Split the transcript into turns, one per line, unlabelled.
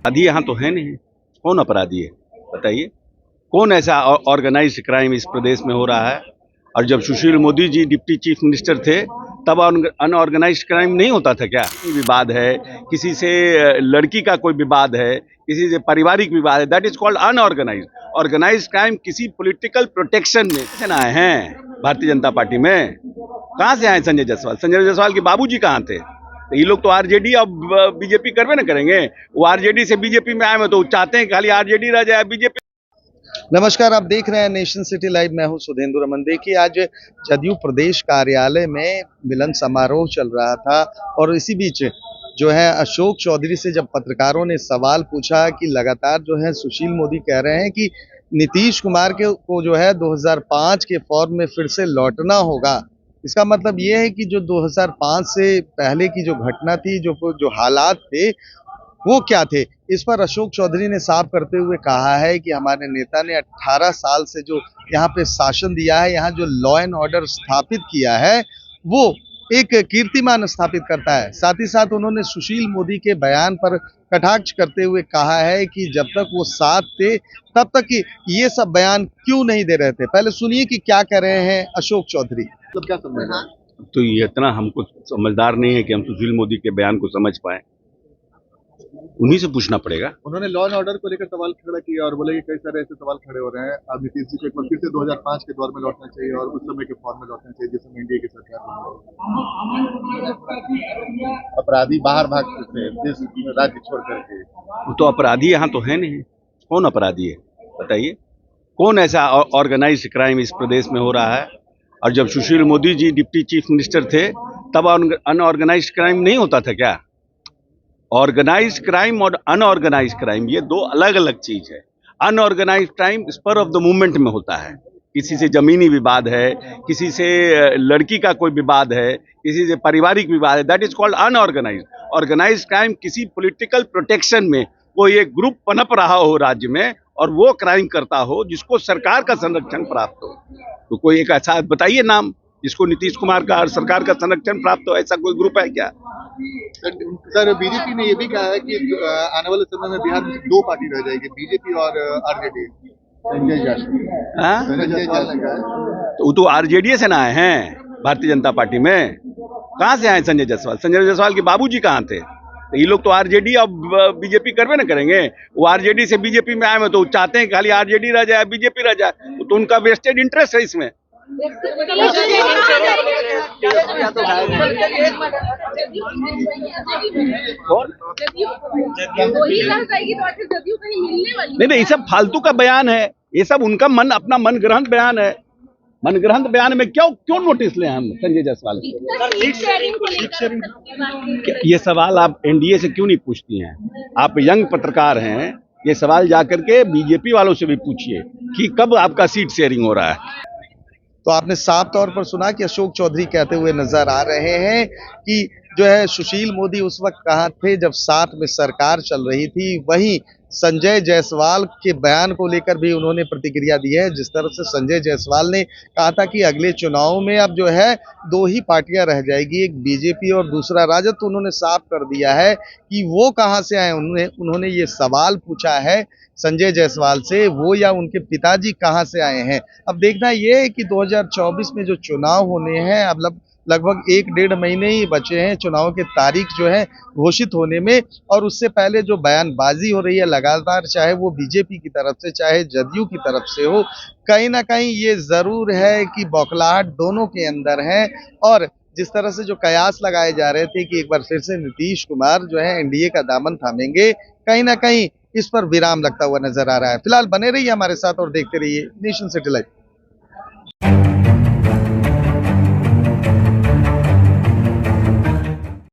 अपराधी यहाँ तो है नहीं। कौन अपराधी है बताइए? कौन ऐसा ऑर्गेनाइज्ड क्राइम इस प्रदेश में हो रहा है? और जब Sushil Modi ji deputy chief minister थे तब अनऑर्गेनाइज्ड क्राइम नहीं होता था क्या? विवाद है, किसी से लड़की का कोई विवाद है, किसी से पारिवारिक विवाद है, that is called unorganised. Organised crime किसी पॉलिटिकल प्रोटेक्शन में से आए हैं भारतीय जनता पार्टी में। कहाँ से आए संजय जायसवाल? संजय जायसवाल के बाबूजी कहाँ थे? तो ये लोग तो आरजेडी और बीजेपी करवे ना करेंगे। वो आरजेडी से बीजेपी में आए हैं तो चाहते हैं खाली आरजेडी रह जाए, बीजेपी।
नमस्कार, आप देख रहे हैं नेशन सिटी लाइव। मैं हूं सुधेंद्र रमन। देखिए, आज जदयू प्रदेश कार्यालय में मिलन समारोह चल रहा था और इसी बीच जो है अशोक चौधरी से जब पत्रकारों ने सवाल पूछा कि लगातार जो है सुशील मोदी कह रहे हैं कि नीतीश कुमार को जो है 2005 के फॉर्म में फिर से लौटना होगा। इसका मतलब ये है कि जो 2005 से पहले की जो घटना थी, जो हालात थे, वो क्या थे? इस पर अशोक चौधरी ने साफ करते हुए कहा है कि हमारे नेता ने 18 साल से जो यहाँ पे शासन दिया है, यहाँ जो लॉ एंड ऑर्डर स्थापित किया है, वो एक कीर्तिमान स्थापित करता है। साथ ही साथ उन्होंने सुशील मोदी के बयान पर कटाक्ष करते हुए कहा है कि जब तक वो साथ थे तब तक ये सब बयान क्यों नहीं दे रहे थे। पहले सुनिए कि क्या कह रहे हैं अशोक चौधरी। मतलब क्या समझ रहे हैं?
तो ये इतना हमको समझदार नहीं है कि हम सुशील मोदी के बयान को समझ पाए। उन्हीं से पूछना पड़ेगा।
उन्होंने लॉ एंड ऑर्डर को लेकर सवाल खड़ा किया और बोले कि कई सारे ऐसे सवाल खड़े हो रहे हैं। अब नीतीश जी को एक बार फिर से 2005 के दौर में लौटना चाहिए और उस समय के फॉर्म में लौटना चाहिए जिस समय एनडीए की सरकार अपराधी बाहर भाग थे देश राज्य छोड़ करके।
तो अपराधी यहाँ तो है नहीं। कौन अपराधी है बताइए? कौन ऐसा ऑर्गेनाइज्ड क्राइम इस प्रदेश में हो रहा है? और जब Sushil Modi ji deputy chief minister थे तब अनऑर्गेनाइज्ड क्राइम नहीं होता था क्या? ऑर्गेनाइज्ड क्राइम और अनऑर्गेनाइज्ड क्राइम ये दो अलग अलग चीज है। Unorganised crime spur of the movement में होता है। किसी से जमीनी विवाद है, किसी से लड़की का कोई विवाद है, किसी से पारिवारिक विवाद है, that is called unorganised. Organised crime किसी पॉलिटिकल प्रोटेक्शन में कोई एक ग्रुप पनप रहा हो राज्य में और वो क्राइम करता हो जिसको सरकार का संरक्षण प्राप्त हो। तो कोई एक ऐसा बताइए नाम जिसको नीतीश कुमार का और सरकार का संरक्षण प्राप्त हो। ऐसा कोई ग्रुप है क्या?
सर, बीजेपी ने ये भी कहा है कि आने वाले समय में बिहार में दो पार्टी रह जाएगी, बीजेपी और आरजेडी। संजय जायसवाल ने कहा।
तो वो तो आरजेडी से ना आए हैं भारतीय जनता पार्टी में। कहाँ से आए संजय जायसवाल? संजय जायसवाल के बाबूजी कहाँ थे? तो ये लोग तो आरजेडी और बीजेपी करवे ना करेंगे। वो आरजेडी से बीजेपी में आए हैं तो चाहते हैं खाली आरजेडी रह जाए, बीजेपी रह जाए। तो उनका वेस्टेड इंटरेस्ट है इसमें। नहीं, ये सब फालतू का बयान है। ये सब उनका अपना मन ग्रंथ बयान है। मन ग्रंथ बयान में क्यों नोटिस लें हम संजय जायसवाल? ये सवाल आप एनडीए से क्यों नहीं पूछती हैं? आप यंग पत्रकार हैं, ये सवाल जाकर के बीजेपी वालों से भी पूछिए कि कब आपका सीट शेयरिंग हो रहा है।
तो आपने साफ तौर पर सुना कि अशोक चौधरी कहते हुए नजर आ रहे हैं कि जो है सुशील मोदी उस वक्त कहाँ थे जब साथ में सरकार चल रही थी। वहीं संजय जायसवाल के बयान को लेकर भी उन्होंने प्रतिक्रिया दी है। जिस तरह से संजय जायसवाल ने कहा था कि अगले चुनाव में अब जो है दो ही पार्टियां रह जाएगी, एक बीजेपी और दूसरा राजद, तो उन्होंने साफ कर दिया है कि वो कहाँ से आए। उन्होंने ये सवाल पूछा है संजय जायसवाल से, वो या उनके पिताजी कहाँ से आए हैं। अब देखना ये है कि 2024 में जो चुनाव होने हैं, अब लगभग 1-1.5 महीने ही बचे हैं चुनाव के तारीख जो है घोषित होने में। और उससे पहले जो बयानबाजी हो रही है लगातार, चाहे वो बीजेपी की तरफ से चाहे जदयू की तरफ से हो, कहीं ना कहीं ये जरूर है कि बौखलाहट दोनों के अंदर है। और जिस तरह से जो कयास लगाए जा रहे थे कि एक बार फिर से नीतीश कुमार जो है एनडीए का दामन थामेंगे, कहीं ना कहीं इस पर विराम लगता हुआ नजर आ रहा है। फिलहाल बने रहिए हमारे साथ और देखते रहिए नेशन सिटी लाइव।